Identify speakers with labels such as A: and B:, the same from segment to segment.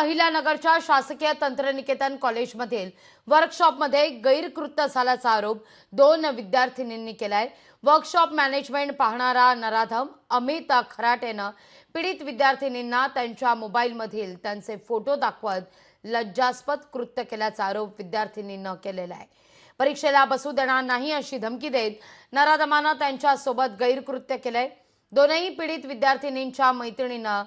A: अहिल्यानगरच्या शासकीय तंत्रनिकेतन कॉलेजमधील वर्कशॉपमध्ये गैरकृत्य झाल्याचा आरोप 2 विद्यार्थिनींनी केलाय। वर्कशॉप मॅनेजमेंट पाहणारा नराधम अमित खराटेनं पीडित विद्यार्थिनींना त्यांच्या मोबाईलमधील त्यांचे फोटो दाखवत लज्जास्पद कृत्य केल्याचा आरोप विद्यार्थिनींनी केलेला आहे। परीक्षेला बसू देणार नाही अशी धमकी देत नराधमानं त्यांच्यासोबत गैरकृत्य केलंय। दोनही पीडित विद्यार्थिनींच्या मैत्रिणींना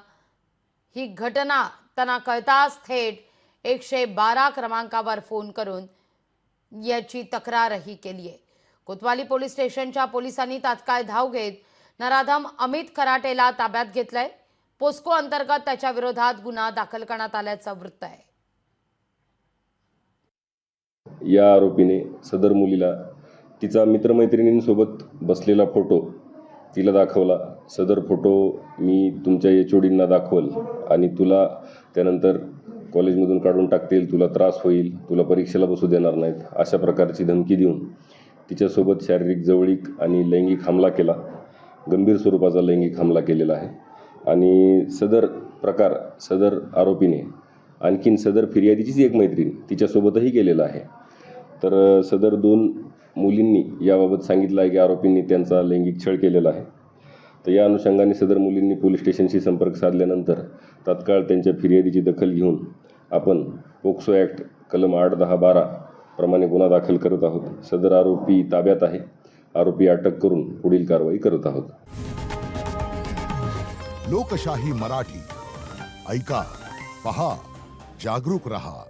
A: ही घटना त्यांना कळताच थेट 112 क्रमांकावर फोन करून याची तक्रारही केली आहे। कोतवाली पोलीस स्टेशनच्या पोलिसांनी तात्काळ धाव घेत नराधम अमित खराटेला ताब्यात घेतलंय। पोस्को अंतर्गत त्याच्या विरोधात गुन्हा दाखल करण्यात आल्याचं वृत्त आहे।
B: या आरोपीने सदर मुलीला तिचा मित्रमैत्रिणींसोबत बसलेला फोटो तिला दाखवला। सदर फोटो मी तुमच्या एचओडींना दाखवल आणि तुला त्यानंतर कॉलेजमधून काढून टाकतील, तुला त्रास होईल, तुला परीक्षेला बसू देणार नाहीत, अशा प्रकारची धमकी देऊन तिच्यासोबत शारीरिक जवळीक आणि लैंगिक हमला केला। गंभीर स्वरूपाचा लैंगिक हमला केलेला आहे आणि सदर आरोपीने आणखीन सदर फिर्यादीचीच एक मैत्रीण तिच्यासोबतही केलेला आहे। तर सदर 2 मुलींनी याबाबत सांगितलं आहे की आरोपींनी त्यांचा लैंगिक छळ केलेला आहे। तर या अनुषंगाने सदर मुलींनी पोलीस स्टेशनशी संपर्क साधल्यानंतर तात्काळ त्यांच्या फिर्यादीची दखल घेऊन आपण पोक्सो ॲक्ट कलम 8-10-12 प्रमाणे गुन्हा दाखल करत आहोत। सदर आरोपी ताब्यात आहे। आरोपी अटक करून पुढील कारवाई करत आहोत।
C: लोकशाही मराठी ऐका, पहा, जागरूक रहा।